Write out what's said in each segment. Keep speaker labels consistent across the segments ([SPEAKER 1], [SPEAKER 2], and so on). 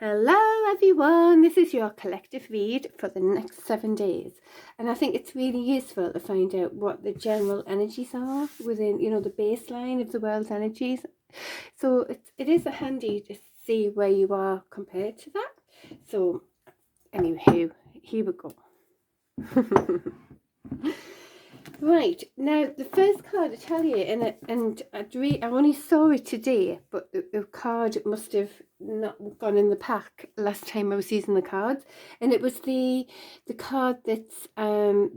[SPEAKER 1] Hello everyone, this is your collective read for the next 7 days, and I think it's really useful to find out what the general energies are within, the baseline of the world's energies. So it is handy to see where you are compared to that. So anyway, here we go. Right, now the first card I tell you, and I only saw it today, but the card must have not gone in the pack last time I was using the cards, and it was the card that's when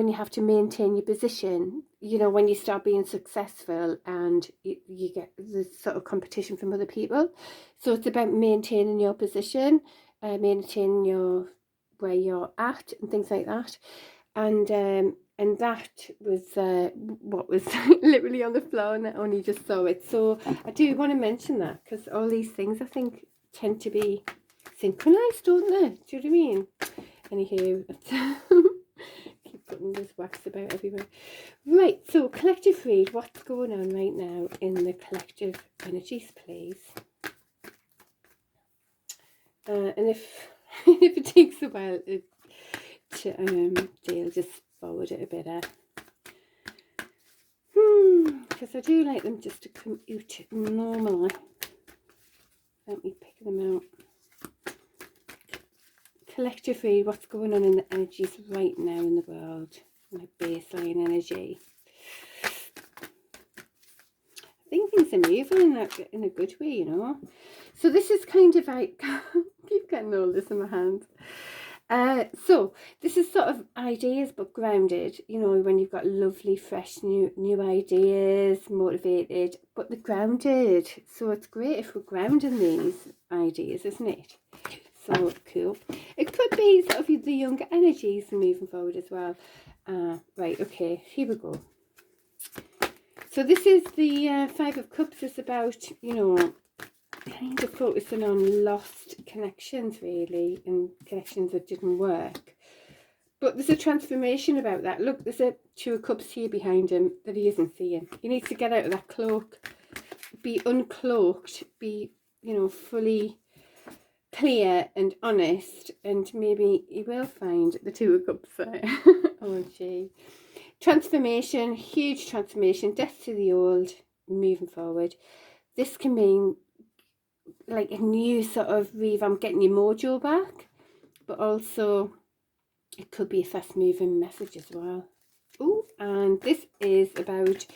[SPEAKER 1] you have to maintain your position, when you start being successful and you get the sort of competition from other people. So it's about maintaining your position, maintaining your where you're at and things like that. And that was what was literally on the floor, and I only just saw it. So I do want to mention that, because all these things I think tend to be synchronized, don't they? Do you know what I mean? Anywho, keep putting this wax about everywhere. Right, so collective read, what's going on right now in the collective energies, please? And if it takes a while Dale just forward it a bit because I do like them just to come out normally. Let me pick them out. Collectively, what's going on in the energies right now in the world, my baseline energy. I think things are moving in a good way, So this is kind of like keep getting all this in my hand. So this is sort of ideas but grounded, when you've got lovely fresh new ideas, motivated, but they're grounded. So it's great if we're grounding these ideas, isn't it? So cool. It could be sort of the younger energies moving forward as well. Right, okay, here we go. So this is the Five of Cups. Is about, kind of focusing on lost connections, really, and connections that didn't work. But there's a transformation about that. Look, there's a Two of Cups here behind him that he isn't seeing. He needs to get out of that cloak, be uncloaked, be, fully clear and honest, and maybe he will find the Two of Cups there. Oh, gee. Transformation, huge transformation, death to the old, moving forward. This can mean like a new sort of revamp, getting your mojo back, but also it could be a fast moving message as well. Oh, and this is about,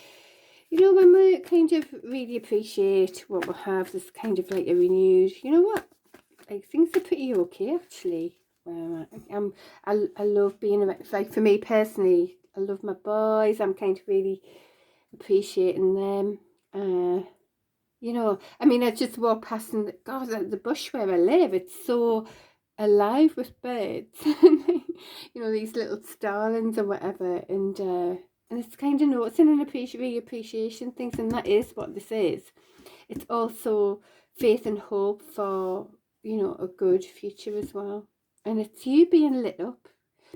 [SPEAKER 1] when we kind of really appreciate what we have, this kind of like a renewed, like things are pretty okay actually. I love being around, like for me personally, I love my boys. I'm kind of really appreciating them. I just walk past and the bush where I live, it's so alive with birds. These little starlings or whatever, and it's kind of noticing and appreciation things, and that is what this is. It's also faith and hope for, a good future as well. And it's you being lit up,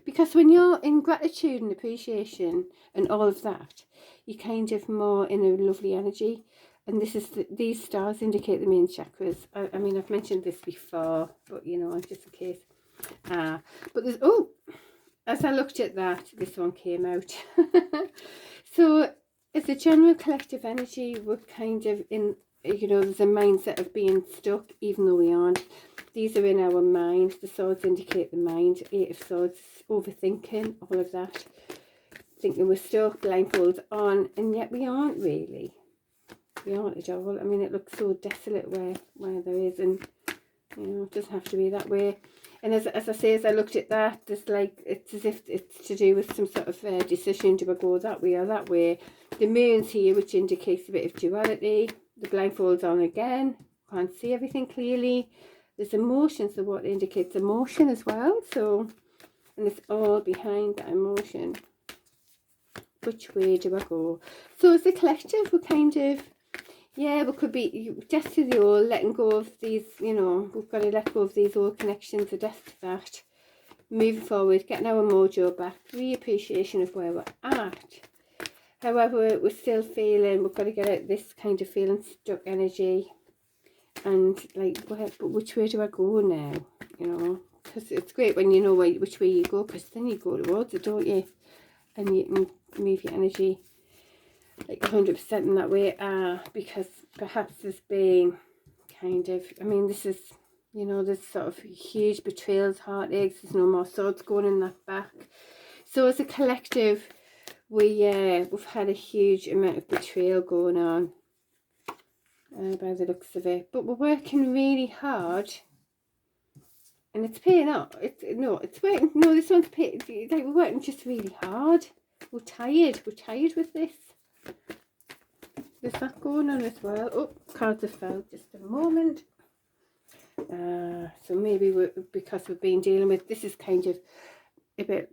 [SPEAKER 1] because when you're in gratitude and appreciation and all of that, you're kind of more in a lovely energy. And this is these stars indicate the main chakras. I mean, I've mentioned this before, but just in case. But there's as I looked at that, this one came out. So as a general collective energy, we're kind of in, there's a mindset of being stuck, even though we aren't. These are in our mind. The swords indicate the mind. Eight of Swords, overthinking, all of that. Thinking we're stuck, blindfolds on, and yet we aren't really. We aren't at all. I mean, it looks so desolate where there is, and it doesn't have to be that way. And as I say, as I looked at that, there's like, it's as if it's to do with some sort of decision. Do I go that way or that way? The moon's here, which indicates a bit of duality. The blindfold's on again. Can't see everything clearly. There's emotions, so what indicates emotion as well. So, and it's all behind that emotion. Which way do I go? So as a collective, we're kind of, we could be death to the old, letting go of these, we've got to let go of these old connections, the death to that. Moving forward, getting our mojo back, reappreciation of where we're at. However, we're still feeling, we've got to get out this kind of feeling stuck energy. and like, but which way do I go now? You know, because it's great when you know which way you go, because then you go towards it, don't you? And you can move your energy like 100% in that way. Because perhaps there's been kind of, I mean, this is, you know, there's sort of huge betrayals, heartaches. There's no more swords going in that back. So as a collective, we've had a huge amount of betrayal going on, by the looks of it. But we're working really hard, and it's paying off. It's working. No, this one's paying. Like, we're working just really hard. We're tired. We're tired with this. There's that going on as well. Oh, cards have fell. Just a moment. So maybe because we've been dealing with, this is kind of a bit,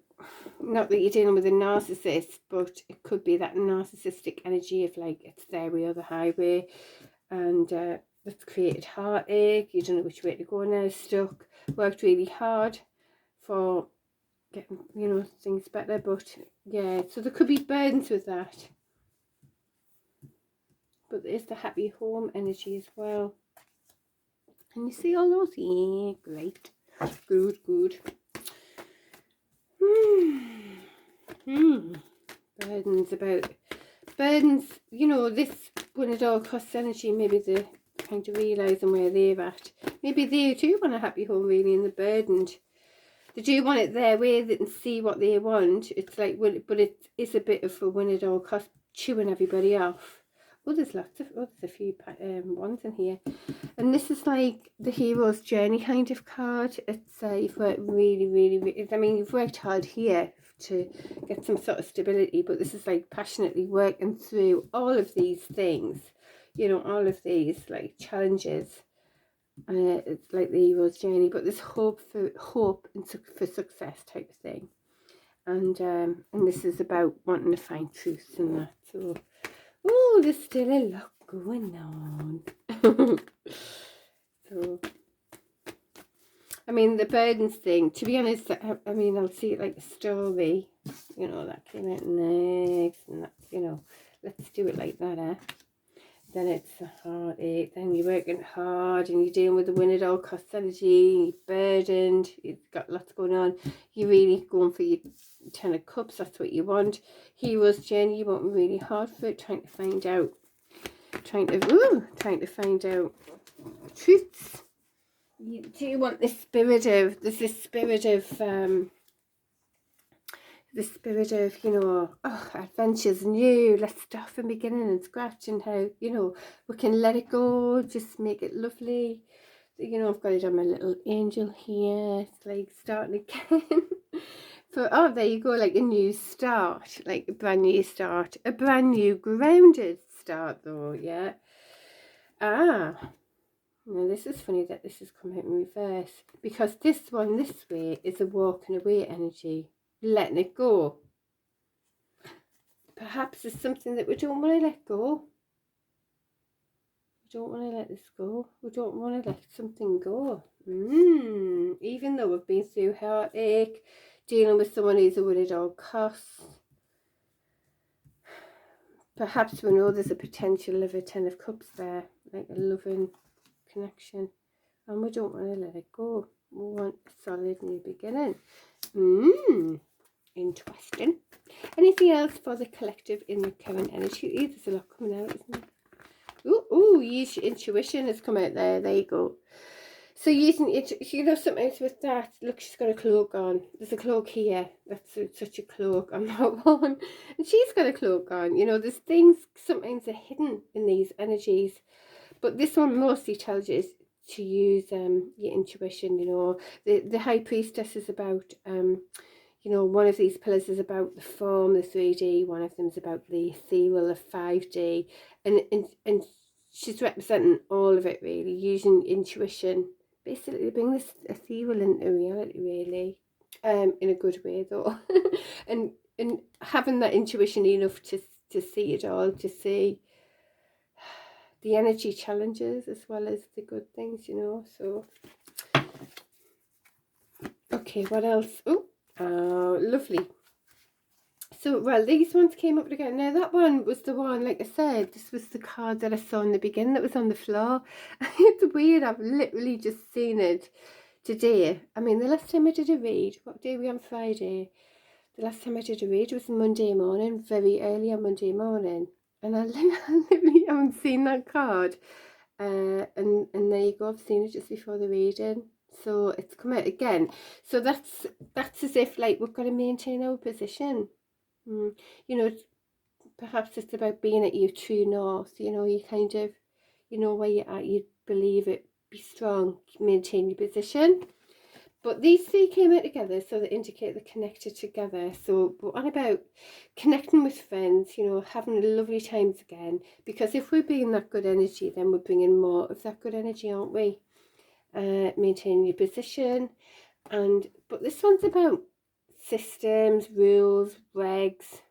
[SPEAKER 1] not that you're dealing with a narcissist, but it could be that narcissistic energy of like, it's their way or the highway, and that's created heartache. You don't know which way to go now, stuck, worked really hard for getting, you know, things better, but yeah, so there could be burdens with that. But there's the happy home energy as well. Can you see all those? Yeah, great. Good. Burdens, you know, this, when it all costs energy, maybe they're kind of realising where they're at. Maybe they do want a happy home, really, and they're burdened. They do want it their way, they can see what they want. It's like, but it is a bit of a when it all costs, chewing everybody off. Oh, there's lots of, there's a few ones in here. And this is like the hero's journey kind of card. It's you've worked really, I mean, you've worked hard here to get some sort of stability, but this is like passionately working through all of these things, you know, all of these like challenges. It's like the hero's journey, but there's hope and for success type of thing. And this is about wanting to find truth in that. So, oh, there's still a lot going on. So, I mean, the burdens thing, to be honest, I mean, I'll see it like a story, you know, that came out next, and that's, you know, let's do it like that, Then it's a heartache, then you're working hard, and you're dealing with the win at all costs energy, you're burdened, you've got lots going on, you're really going for your 10 of cups, that's what you want. Hero's journey, you're working really hard for it, trying to find out truths. You do want this spirit of, there's this spirit of, you know, adventures new, let's start from beginning and scratch, and how, you know, we can let it go, just make it lovely. You know, I've got it on my little angel here. It's like starting again. There you go, like a new start, like a brand new start, a brand new grounded start though, yeah. Now this is funny that this has come out in reverse, because this one this way is a walking away energy, letting it go. Perhaps there's something that we don't want to let go. We don't want to let this go. We don't want to let something go. Even though we've been through heartache, dealing with someone who's a win at all costs. Perhaps we know there's a potential of a 10 of cups there, like a loving connection, and we don't want to let it go. We want a solid new beginning. Interesting. Anything else for the collective in the current energy? There's a lot coming out, isn't there? Ooh, use your intuition has come out there. There you go. So using it, you know, sometimes with that, look, she's got a cloak on. There's a cloak here. That's such a cloak on that one. And she's got a cloak on. You know, there's things sometimes are hidden in these energies. But this one mostly tells you to use your intuition, you know. The High Priestess is about, you know, one of these pillars is about the form, the 3D. One of them is about the ethereal, the 5D. And she's representing all of it, really, using intuition. Basically, to bring this ethereal into reality, really, in a good way, though. and having that intuition enough to see it all, to see the energy challenges as well as the good things, you know. So, okay, what else? Oh, lovely. So, well, these ones came up again. Now, that one was the one, like I said, this was the card that I saw in the beginning that was on the floor. It's weird, I've literally just seen it today. I mean, the last time I did a read, what day were we on Friday? The last time I did a read was Monday morning, very early on Monday morning. And I literally haven't seen that card. And there you go, I've seen it just before the reading. So it's come out again. So that's as if, like, we've got to maintain our position. You know, perhaps it's about being at your true north. You know, you kind of, you know where you're at, you believe it, be strong, maintain your position. But these three came out together, so they indicate they're connected together. So we're on about connecting with friends, you know, having lovely times again. Because if we're being that good energy, then we're bringing more of that good energy, aren't we? Maintaining your position. But this one's about systems, rules, regs,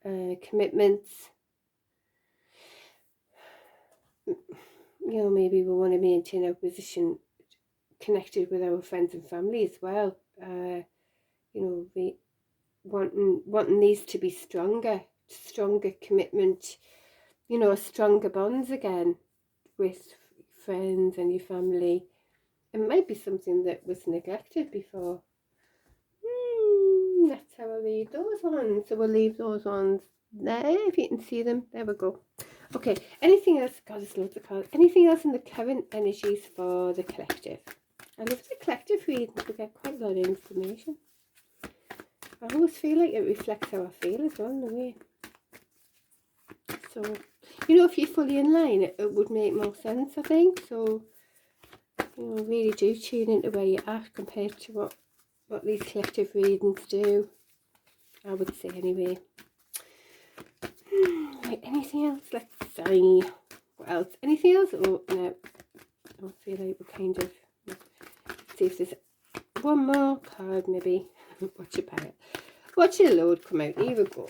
[SPEAKER 1] commitments. You know, maybe we want to maintain our position connected with our friends and family as well. You know, we wanting these to be stronger commitment, you know, stronger bonds again with friends and your family. It might be something that was neglected before. That's how I read those ones. So we'll leave those ones there if you can see them. There we go. Okay, anything else? God, there's loads of cards. Anything else in the current energies for the collective? I love the collective readings. We get quite a lot of information. I always feel like it reflects how I feel as well in a way. So, you know, if you're fully in line, it would make more sense, I think. So, you know, really do tune into where you're at compared to what these collective readings do. I would say anyway. Right, anything else? Let's see. What else? Anything else? Oh, no. I feel like we're kind of... see if there's one more card, maybe. Watch it power. Watch your load come out. Here we go.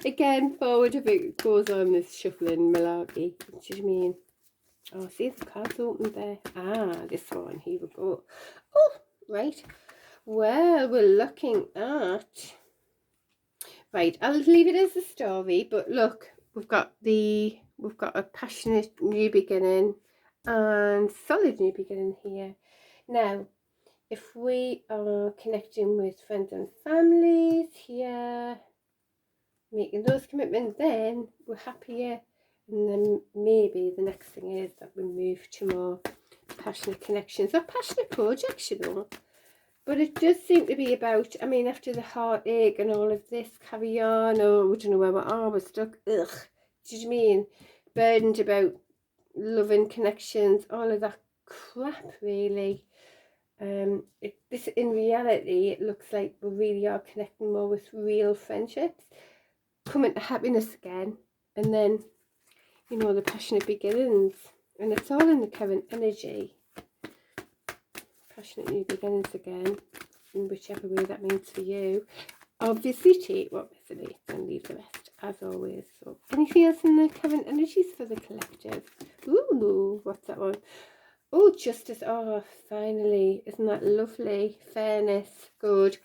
[SPEAKER 1] Again, forward if it goes on this shuffling malarkey. What do you mean? Oh, see the cards open there. Ah, this one. Here we go. Oh, right. Well, we're looking at... Right, I'll leave it as a story, but look, we've got a passionate new beginning and solid new beginning here. Now, if we are connecting with friends and families here, making those commitments, then we're happier. And then maybe the next thing is that we move to more passionate connections or passionate projects, you know. But it does seem to be about, I mean, after the heartache and all of this, carry on, or we don't know where we are, we're stuck, ugh. Do you mean? Burdened about loving connections, all of that crap, really. This in reality, it looks like we really are connecting more with real friendships, coming to happiness again, and then, you know, the passionate beginnings, and it's all in the current energy. Passionate new beginnings again, in whichever way that means for you. Obviously take what resonates and leave the rest, as always. So anything else in the current energies for the collective? Ooh, what's that one? Oh, justice. Oh, finally. Isn't that lovely? Fairness. Good.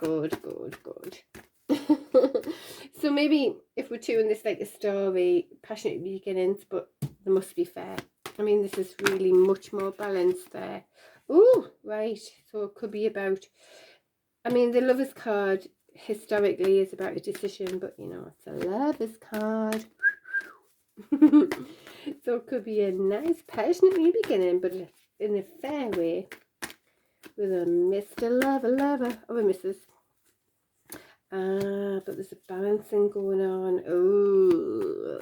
[SPEAKER 1] So maybe if we're doing this like a story, passionate beginnings, but they must be fair. I mean, this is really much more balanced there. Oh, right. So it could be about, I mean, the Lover's card historically is about a decision, but you know, it's a Lover's card. So it could be a nice, passionate new beginning, but in a fair way, with a Mr. Lover, or a Mrs. But there's a balancing going on. Oh,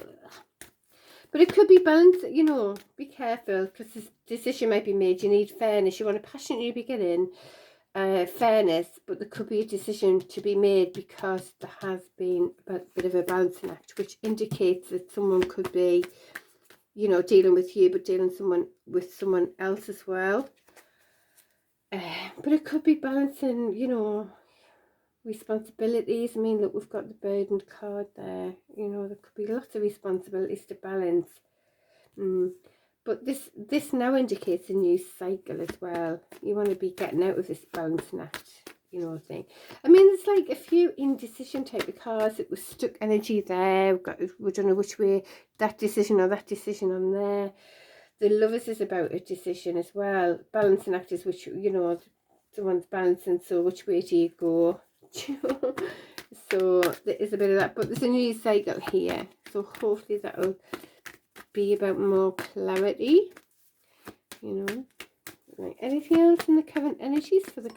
[SPEAKER 1] but it could be balanced, you know, be careful, because this decision might be made. You need fairness. You want a passionate new beginning, fairness, but there could be a decision to be made because there has been a bit of a balancing act, which indicates that someone could be, you know, dealing with you, but dealing with someone else as well. But it could be balancing, you know, responsibilities. I mean, look, we've got the burdened card there. You know, there could be lots of responsibilities to balance. But this now indicates a new cycle as well. You want to be getting out of this balancing act. you know, thing. I mean, there's like a few indecision type of cards that was stuck energy there. We don't know which way, that decision or that decision on there. The Lovers is about a decision as well. Balancing act is which, you know, someone's balancing, so which way do you go? So there is a bit of that, but there's a new cycle here, so hopefully that'll be about more clarity, you know. Right, anything else in the current energies for the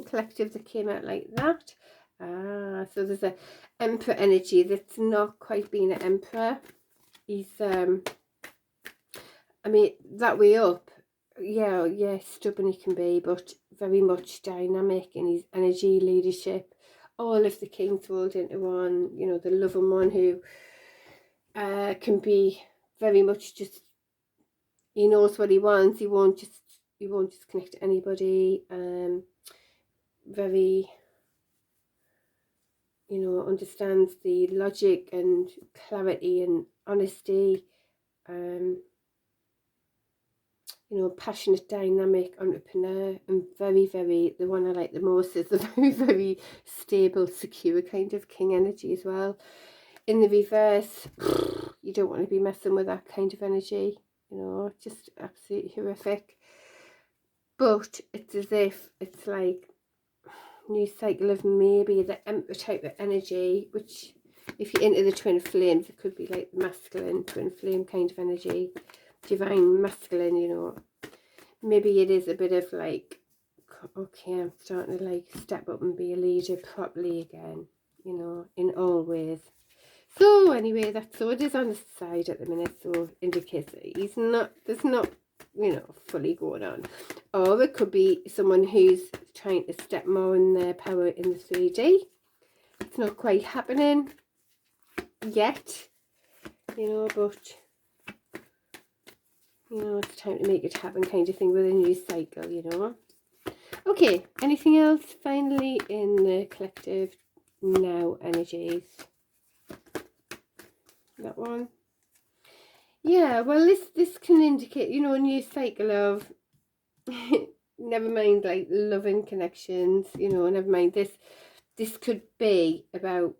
[SPEAKER 1] collective that came out like that? So there's a Emperor energy that's not quite being an Emperor. He's I mean, that way up, yeah, stubborn he can be, but very much dynamic in his energy, leadership. All of the kings rolled into one, you know, the loving one who can be very much just, he knows what he wants. He won't just connect to anybody. Very, you know, understands the logic and clarity and honesty. You know, passionate, dynamic entrepreneur, and very, very, the one I like the most is the very, very stable, secure kind of king energy as well. In the reverse, you don't want to be messing with that kind of energy, you know, just absolutely horrific. But it's as if it's like new cycle of maybe the Emperor type of energy, which if you're into the twin flames, it could be like the masculine twin flame kind of energy. Divine masculine, you know, maybe it is a bit of like, okay, I'm starting to like step up and be a leader properly again, you know, in all ways. So anyway, that's all it is on the side at the minute, so indicates that he's not, there's not, you know, fully going on. Or it could be someone who's trying to step more in their power in the 3D. It's not quite happening yet, you know, but you know, it's time to make it happen kind of thing with a new cycle, you know. Okay, anything else finally in the collective now energies? That one? Yeah, well, this can indicate, you know, a new cycle of never mind like loving connections, you know, never mind this could be about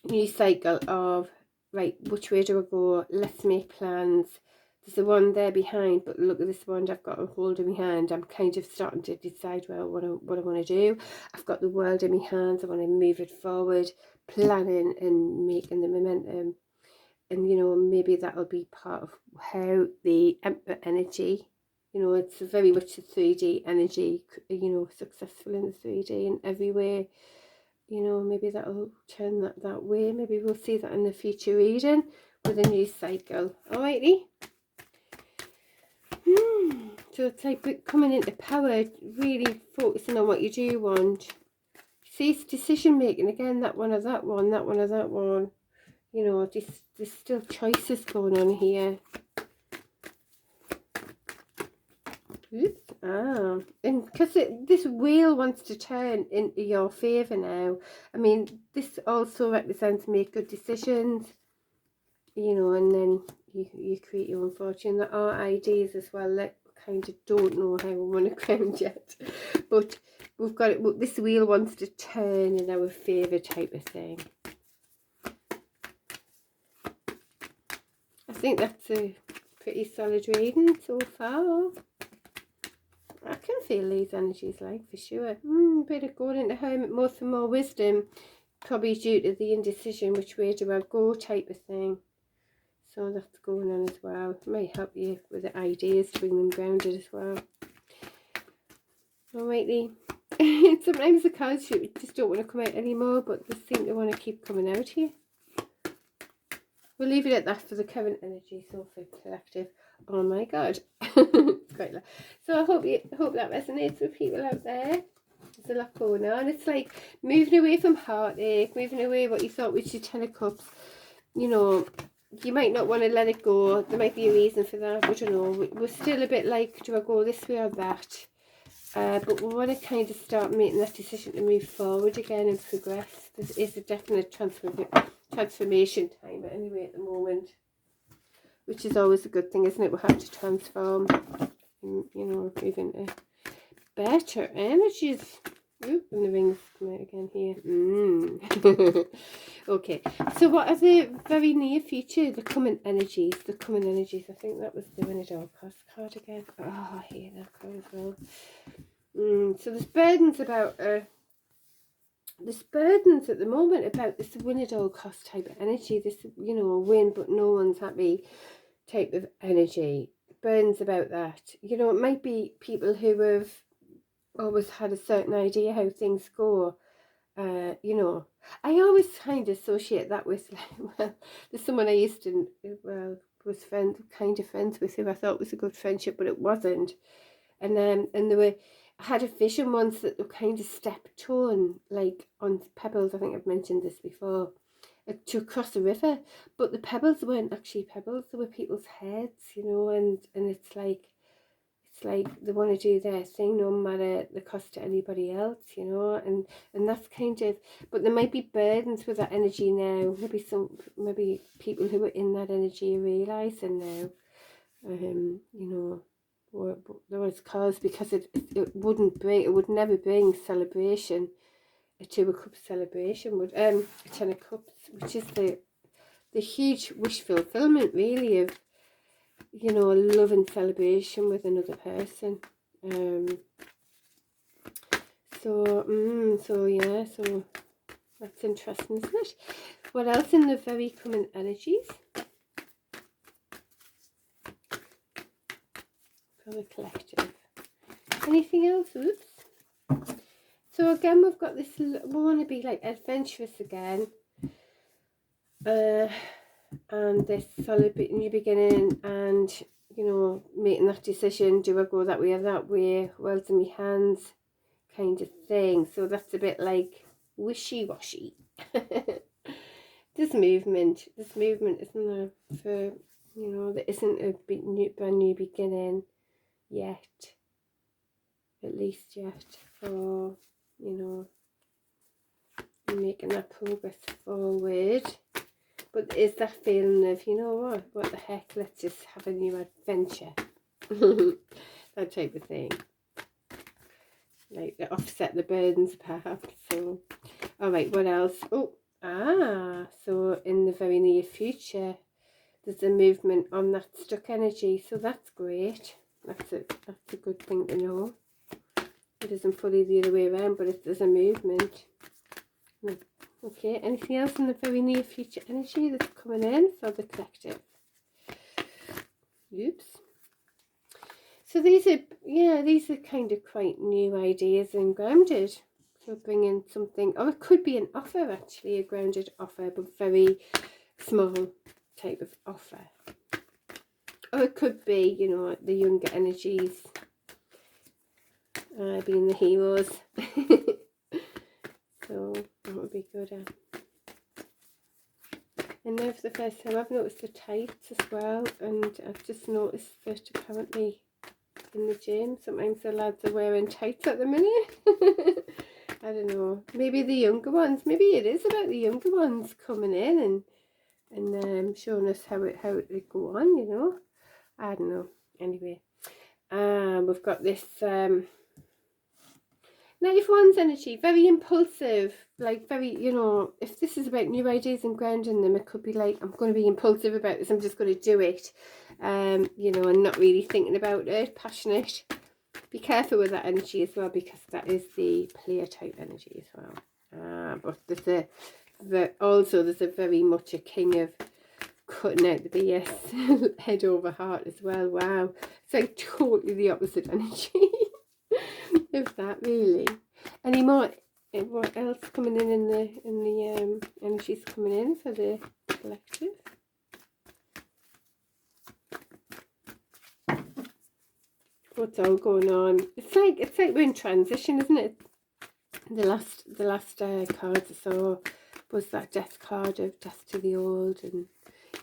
[SPEAKER 1] new cycle of, right, which way do I go? Let's make plans. There's the one there behind, but look at this one I've got a hold in my hand. I'm kind of starting to decide, well, what I want to do. I've got the world in my hands. I want to move it forward, planning and making the momentum. And, you know, maybe that'll be part of how the Emperor energy, you know, it's very much a 3D energy, you know, successful in the 3D in every way. You know, maybe that'll turn that way. Maybe we'll see that in the future reading with a new cycle. Alrighty. So it's like coming into power, really focusing on what you do want. See, it's decision making again. That one or that one, that one or that one. You know, there's still choices going on here. Oops. And because this wheel wants to turn into your favour now. I mean, this also represents make good decisions, you know, and then you create your own fortune. There are ideas as well that kind of don't know how we want to ground yet, but we've got it. This wheel wants to turn in our favour type of thing. I think that's a pretty solid reading so far. I can feel these energies, like, for sure. Bit of going into hermit mode for more wisdom, probably due to the indecision, which way do I go type of thing. So that's going on as well. It might help you with the ideas to bring them grounded as well. Alrighty. Sometimes the cards just don't want to come out anymore, but they seem to want to keep coming out here. We'll leave it at that for the current energy, so for collective. Oh my god. It's quite loud. So I hope that resonates with people out there. There's a lot going on. It's like moving away from heartache, moving away what you thought was your 10 of cups. You know, you might not want to let it go. There might be a reason for that. I don't know. We're still a bit like, do I go this way or that? But we want to kind of start making that decision to move forward again and progress. This is a definite transformation time anyway at the moment, which is always a good thing, isn't it? We have to transform, and, you know, move into better energies. Oop, and the rings come out again here. Okay, so what are the very near future, the coming energies? The coming energies. I think that was the Winnie-Dog card again. Oh, I hate that card as well. So there's burdens about there's burdens at the moment about this Winnie-Dog cost type of energy. This, you know, win but no one's happy type of energy. Burdens about that. You know, it might be people who have always had a certain idea how things go. You know, I always kind of associate that with, like, well, there's someone I used to, well, was kind of friends with, who I thought was a good friendship, but it wasn't. And there were, I had a vision once that were kind of stepped on, like on pebbles. I think I've mentioned this before, to cross a river, but the pebbles weren't actually pebbles; they were people's heads, you know. And it's like they want to do their thing no matter the cost to anybody else, you know. And that's kind of, but there might be burdens with that energy now. Maybe people who are in that energy are realizing now, you know, what it's caused, because it would never bring celebration, a Two of Cups celebration would, a Ten of Cups, which is the huge wish fulfillment really of, you know, love and celebration with another person. So yeah, so that's interesting, isn't it? What else in the very coming energies for the collective? Anything else? Oops. So again, we've got this, we want to be like adventurous again. And this solid new beginning, and, you know, making that decision, do I go that way or that way, world's in my hands kind of thing. So that's a bit like wishy-washy. There's movement, isn't there, for, you know, there isn't a brand new beginning yet, at least yet, for, you know, making that progress forward. But is that feeling of, you know what the heck, let's just have a new adventure. That type of thing. Like, offset the burdens perhaps. So, alright, what else? So in the very near future, there's a movement on that stuck energy. So that's great. That's a good thing to know. It isn't fully the other way around, but there's a movement. Okay, anything else in the very near future energy that's coming in for the collective? Oops. So these are kind of quite new ideas and grounded. So bringing something, or it could be an offer actually, a grounded offer, but very small type of offer. Or it could be, you know, the younger energies being the heroes. So that would be good. And now for the first time I've noticed the tights as well, and I've just noticed that apparently in the gym sometimes the lads are wearing tights at the minute. I don't know, maybe the younger ones, maybe it is about the younger ones coming in and showing us how it go on, you know. I don't know. Anyway, we've got this Knight of Wands energy, very impulsive, like very, you know, if this is about new ideas and grounding them, it could be like, I'm going to be impulsive about this, I'm just going to do it, you know, and not really thinking about it, passionate. Be careful with that energy as well, because that is the player type energy as well. But there's a very much a king of cutting out the BS, head over heart as well. Wow, it's like totally the opposite energy. Of that, really. Any more? What else coming in the energies coming in for the collective? What's all going on? It's like we're in transition, isn't it? The last cards I saw was that death card of death to the old, and,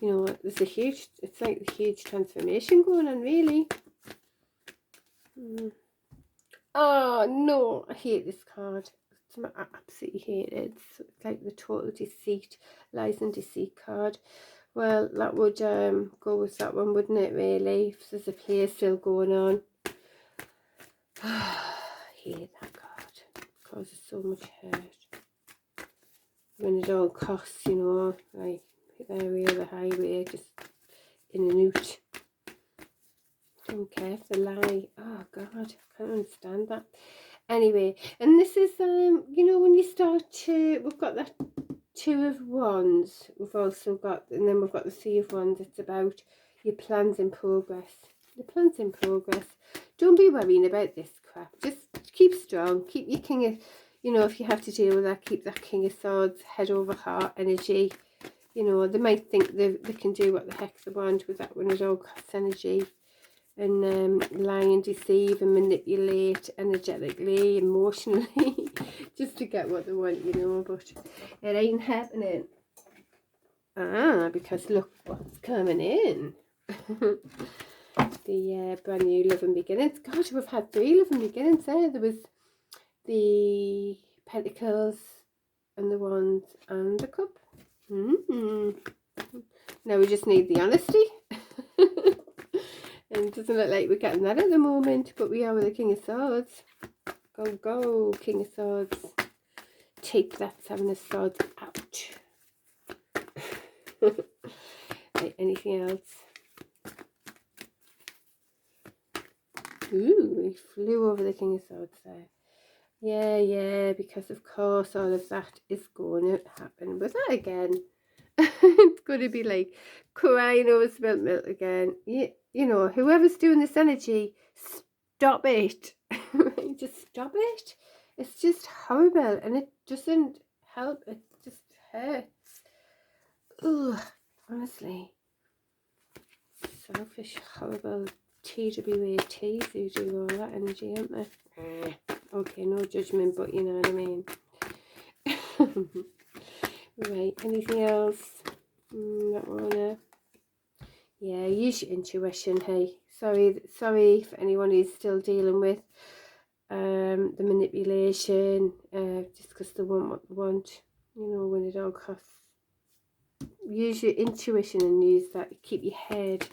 [SPEAKER 1] you know, there's it's like a huge transformation going on, really. Oh no, I hate this card. I absolutely hate it. It's like the total deceit, lies and deceit card. Well, that would go with that one, wouldn't it, really? If there's a play still going on. hate that card. It causes so much hurt. When it all costs, you know, like the area of the highway, just in and out. Don't care if they lie. Oh God, I can't understand that. Anyway, and this is you know, when you start to, we've got that Two of Wands, we've also got, and then we've got the Three of Wands. It's about your plans in progress. The plans in progress. Don't be worrying about this crap. Just keep strong. Keep your King of, you know, if you have to deal with that, keep that King of Swords, head over heart energy. You know, they might think they can do what the heck they want with that when it all costs energy. And lie and deceive and manipulate energetically, emotionally, just to get what they want, you know, but it ain't happening. Because look what's coming in. The brand new Love and Beginnings. God, we've had 3 Love and Beginnings there. There was the Pentacles and the Wands and the Cup. Now we just need the honesty. And it doesn't look like we're getting that at the moment, but we are with the King of Swords. Go, go, King of Swords. Take that Seven of Swords out. Right, anything else? Ooh, we flew over the King of Swords there. Yeah, because of course all of that is going to happen. Was that again? It's going to be like crying over spilt milk again. You know, whoever's doing this energy, stop it. Just stop it. It's just horrible and it doesn't help. It just hurts. Ugh, honestly. Selfish, horrible TWATs who do all that energy, aren't they? Okay, no judgment, but you know what I mean. Right, anything else? That one. Yeah, use your intuition. Hey, sorry for anyone who's still dealing with the manipulation, just because they want what they want. You know, when it all costs. Use your intuition and use that. Keep your head,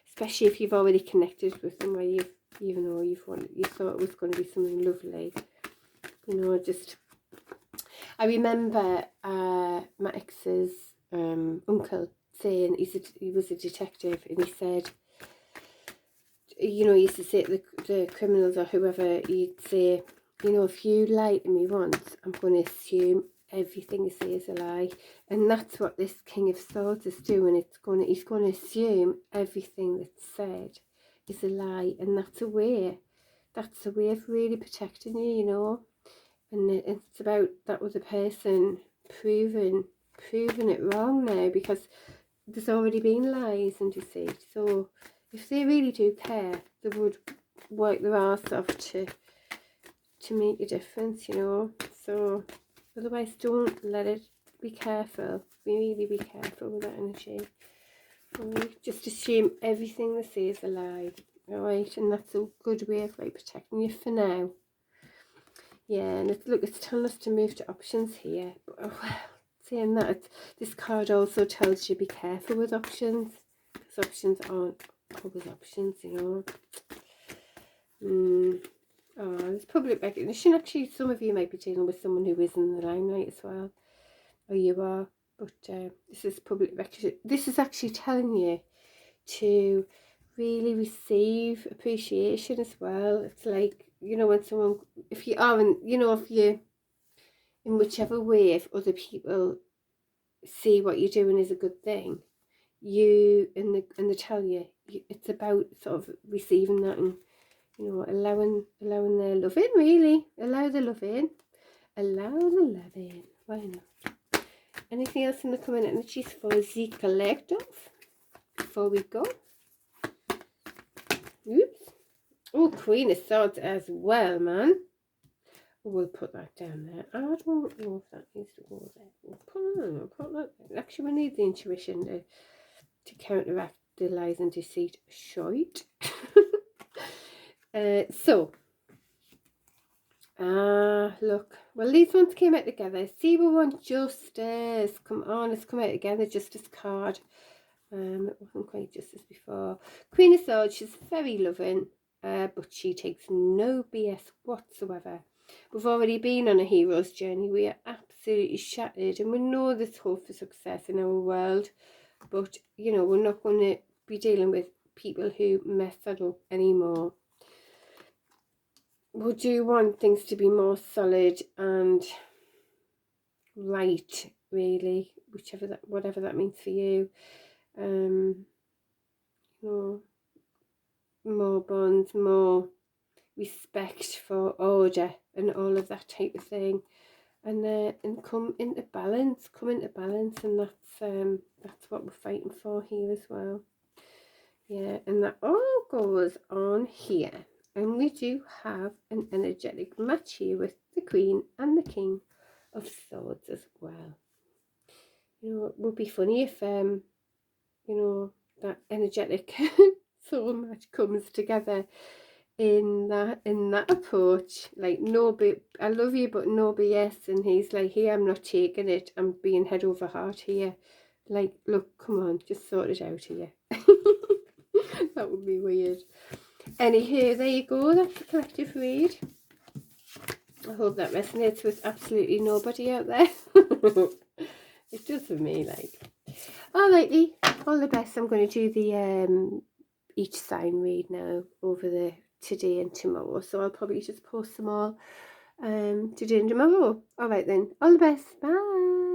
[SPEAKER 1] especially if you've already connected with them, where you thought it was going to be something lovely. You know, just. I remember my ex's uncle saying he was a detective, and he said, you know, he used to say to the criminals or whoever, he'd say, you know, if you lie to me once, I'm going to assume everything you say is a lie. And that's what this King of Swords is doing. He's going to assume everything that's said is a lie, and that's a way of really protecting you, you know. And it's about that other person proving it wrong now, because there's already been lies and deceit. So if they really do care, they would work their arse off to make a difference, you know. So otherwise, don't let it. Be careful. Really be careful with that energy. Right? Just assume everything they say is a lie. Alright, and that's a good way of like protecting you for now. Yeah, and it's telling us to move to options here. But, well, saying that, this card also tells you be careful with options, because options aren't always options, you know. Oh, there's public recognition. Actually, some of you might be dealing with someone who is in the limelight as well, or you are. But this is public recognition. This is actually telling you to really receive appreciation as well. It's like, you know, when someone, if you are in, you know, if you, in whichever way, if other people see what you're doing is a good thing, you, and they tell you, it's about sort of receiving that and, you know, allowing their love in, really. Allow the love in. Why not? Anything else in the coming energies for the collective before we go? Oops. Oh, Queen of Swords as well, man. We'll put that down there. I don't know if that needs to go there. We'll put that there. Actually, we need the intuition to counteract the lies and deceit. Shite. Look. Well, these ones came out together. See, we want Justice. Come on, let's come out together. Justice card. It wasn't quite Justice before. Queen of Swords, she's very loving. but she takes no BS whatsoever. We've already been on a hero's journey. We are absolutely shattered, and we know there's hope for success in our world, but you know, we're not going to be dealing with people who mess that up anymore. We do want things to be more solid and right, really, whatever that means for you. You know, more bonds, more respect for order, and all of that type of thing, and come into balance, and that's what we're fighting for here as well. Yeah, and that all goes on here, and we do have an energetic match here with the Queen and the King of Swords as well. You know, it would be funny if you know, that energetic soul match comes together in that approach, like no, I love you but no BS, and he's like, here, I'm not taking it, I'm being head over heart here, like, look, come on, just sort it out here. That would be weird. Anywho, there you go, that's the collective read. I hope that resonates with absolutely nobody out there. It does for me, like. Alrighty, all the best. I'm going to do the each sign read now over the today and tomorrow, so I'll probably just post them all today and tomorrow. Alright then, all the best, bye.